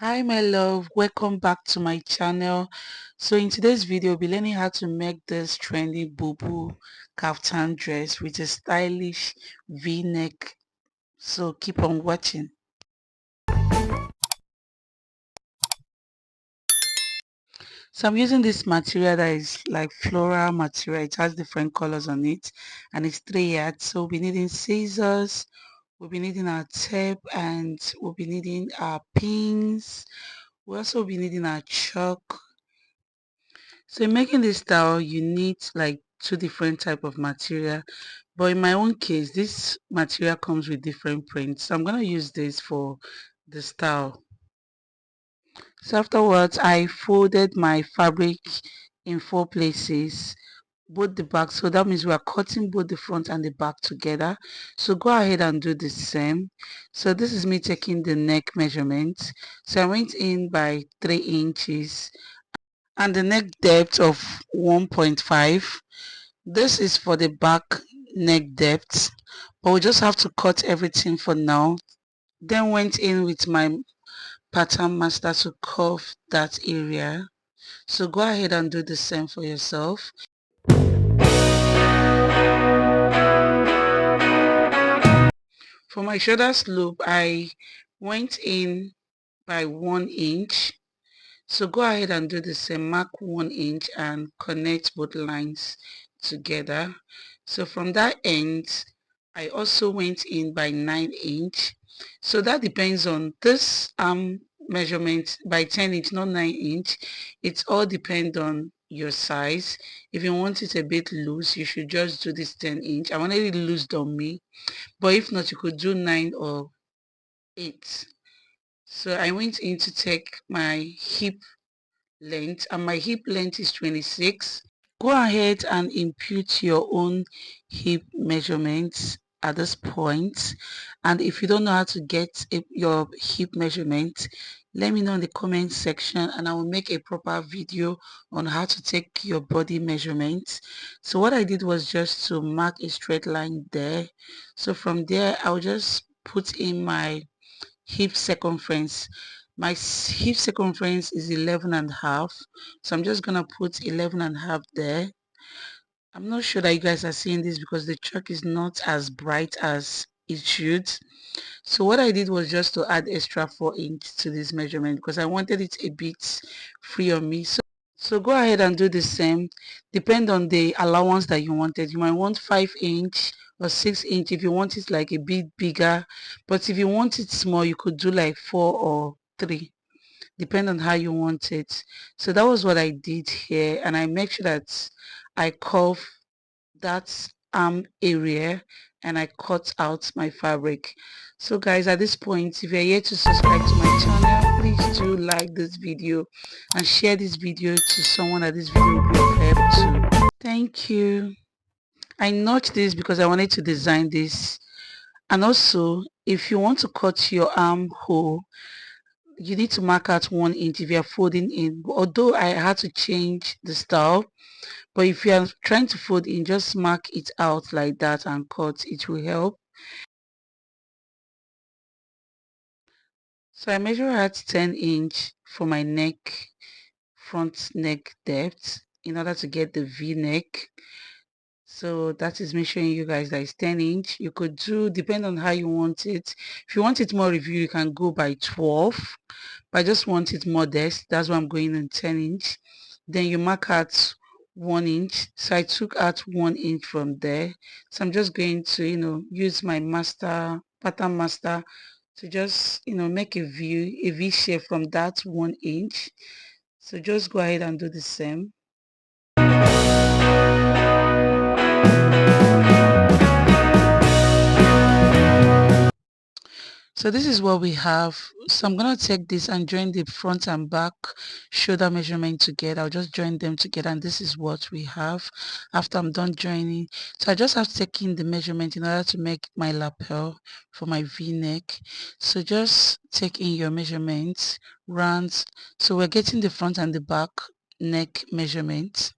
Hi my love, welcome back to my channel. So in today's video we'll be learning how to make this trendy Bubu Kaftan dress with a stylish v-neck. So keep on watching. So I'm using this material that is like floral material. It has different colors on it and it's 3 yards. So we'll be needing scissors, we'll be needing our tape, and we'll be needing our pins. We'll also be needing our chalk. So in making this style, you need like two different type of material. But in my own case, this material comes with different prints. So I'm going to use this for the style. So afterwards, I folded my fabric in 4 places, both the back. So that means we are cutting both the front and the back together. So go ahead and do the same. So this is me taking the neck measurement. So I went in by 3 inches and the neck depth of 1.5. This is for the back neck depth, but we just have to cut everything for now. Then went in with my pattern master to curve that area. So go ahead and do the same for yourself. For my shoulder slope, I went in by 1 inch. So go ahead and do the same, mark 1 inch and connect both lines together. So from that end, I also went in by 9 inch. So that depends on this measurement by 10 inch, not 9 inch. It all depends on your size. If you want it a bit loose, you should just do this 10 inch. I wanted it loose on me, but if not, you could do 9 or 8. So I went in to take my hip length, and my hip length is 26. Go ahead and input your own hip measurements at this point, and if you don't know how to get your hip measurement, let me know in the comment section and I will make a proper video on how to take your body measurements. So what I did was just to mark a straight line there. So from there I'll just put in my hip circumference. My hip circumference is 11 and a half, so I'm just gonna put 11 and a half there. I'm not sure that you guys are seeing this because the chalk is not as bright as it should. So what I did was just to add extra 4 inch to this measurement because I wanted it a bit free on me. So go ahead and do the same. Depend on the allowance that you wanted. You might want 5 inch or 6 inch if you want it like a bit bigger. But if you want it small, you could do like 4 or 3. Depend on how you want it. So that was what I did here, and I make sure that I curve that arm area and I cut out my fabric. So guys, at this point, if you're here to subscribe to my channel, please do like this video and share this video to someone that this video will be of help to. Thank you. I notched this because I wanted to design this, and also if you want to cut your armhole, you need to mark out 1 inch if you're folding in. Although I had to change the style, but if you are trying to fold in, just mark it out like that and cut. It will help. So I measure out 10 inch for my neck, front neck depth, in order to get the v-neck. So that is me showing you guys that it's 10 inch. You could do, depend on how you want it. If you want it more review, you can go by 12. But I just want it modest. That's why I'm going on 10 inch. Then you mark out 1 inch. So I took out 1 inch from there. So I'm just going to, use my pattern master to just, make a V shape from that 1 inch. So just go ahead and do the same. So this is what we have. So I'm going to take this and join the front and back shoulder measurement together. I'll just join them together, and this is what we have after I'm done joining. So I just have to take in the measurement in order to make my lapel for my v-neck. So just take in your measurements, rounds. So we're getting the front and the back neck measurements.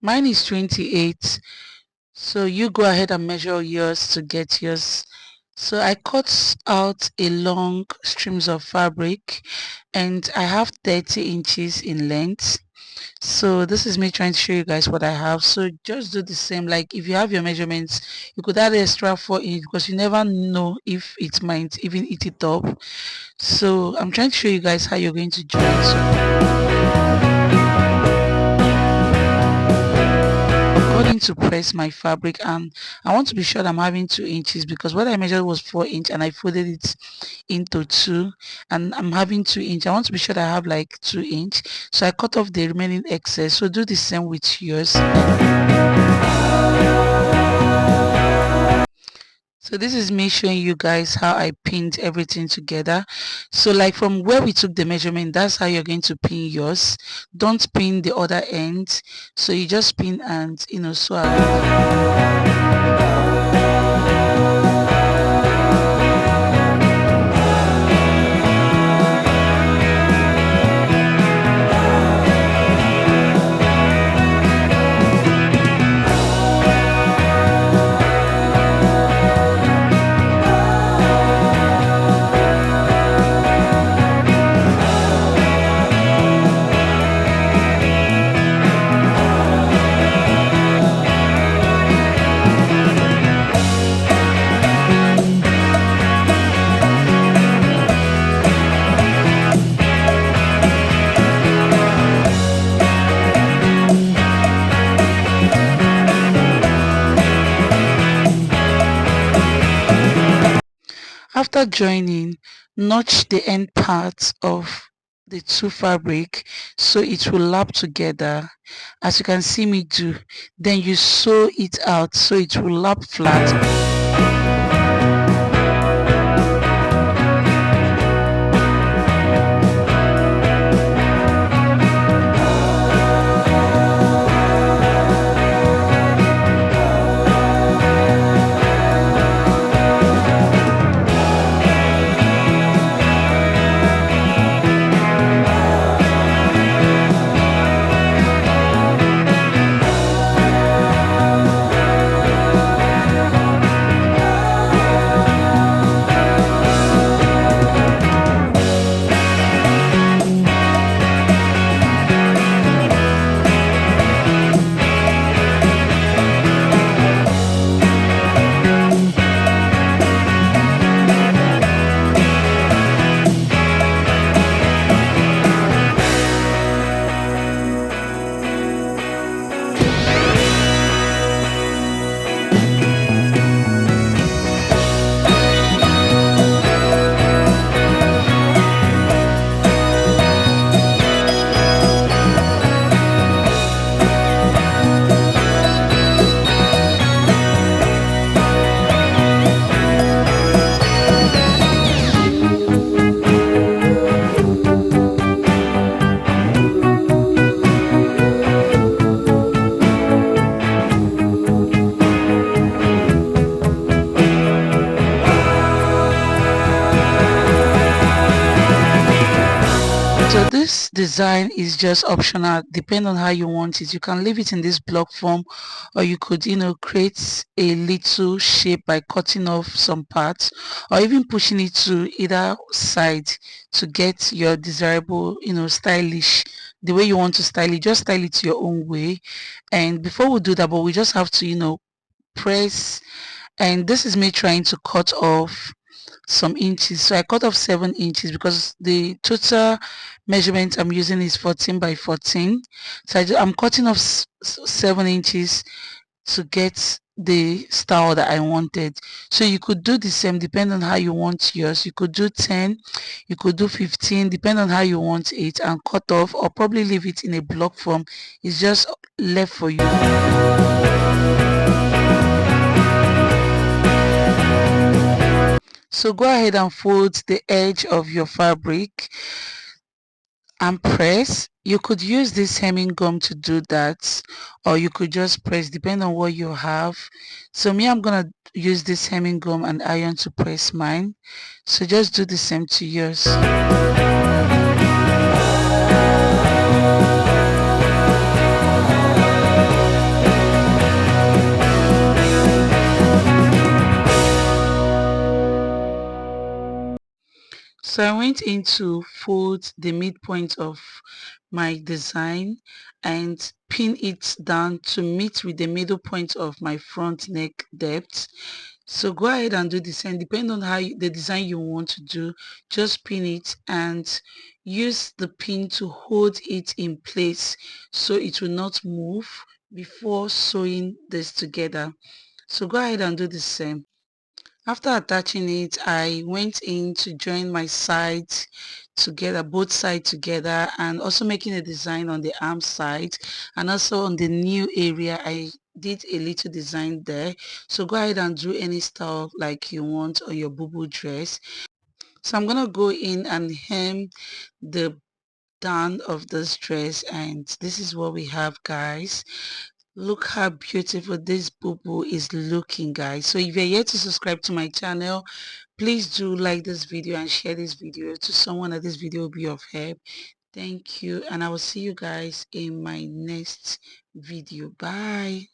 Mine is 28. So you go ahead and measure yours to get yours. So I cut out a long streams of fabric and I have 30 inches in length. So this is me trying to show you guys what I have. So just do the same. Like if you have your measurements, you could add extra 4 inch because you never know if it might even eat it up. So I'm trying to show you guys how you're going to join. So I'm going to press my fabric and I want to be sure that I'm having 2 inches because what I measured was 4 inch and I folded it into 2 and I'm having 2 inch. I want to be sure that I have like 2 inch. So I cut off the remaining excess. So do the same with yours. So this is me showing you guys how I pinned everything together. So like from where we took the measurement, that's how you're going to pin yours. Don't pin the other end. So you just pin and sew along. After joining, notch the end parts of the two fabric so it will lap together as you can see me do. Then you sew it out so it will lap flat. So this design is just optional, depending on how you want it. You can leave it in this block form or you could create a little shape by cutting off some parts or even pushing it to either side to get your desirable stylish, the way you want to style it. Just style it your own way. And before we do that, but we just have to press, and this is me trying to cut off some inches. So I cut off 7 inches because the total measurement I'm using is 14 by 14. So I'm cutting off 7 inches to get the style that I wanted. So you could do the same depending on how you want yours. You could do 10, you could do 15, depending on how you want it, and cut off or probably leave it in a block form. It's just left for you. So go ahead and fold the edge of your fabric and press. You could use this hemming gum to do that, or you could just press depending on what you have. So me, I'm gonna use this hemming gum and iron to press mine. So just do the same to yours. So I went in to fold the midpoint of my design and pin it down to meet with the middle point of my front neck depth. So go ahead and do the same. Depending on the design you want to do, just pin it and use the pin to hold it in place so it will not move before sewing this together. So go ahead and do the same. After attaching it, I went in to join my sides together, both sides together, and also making a design on the arm side, and also on the new area I did a little design there. So go ahead and do any style like you want on your Bubu dress. So I'm gonna go in and hem the down of this dress, and this is what we have, guys. Look how beautiful this Bubu is looking, guys. So if you're yet to subscribe to my channel, please do like this video and share this video to someone that this video will be of help. Thank you, and I will see you guys in my next video. Bye.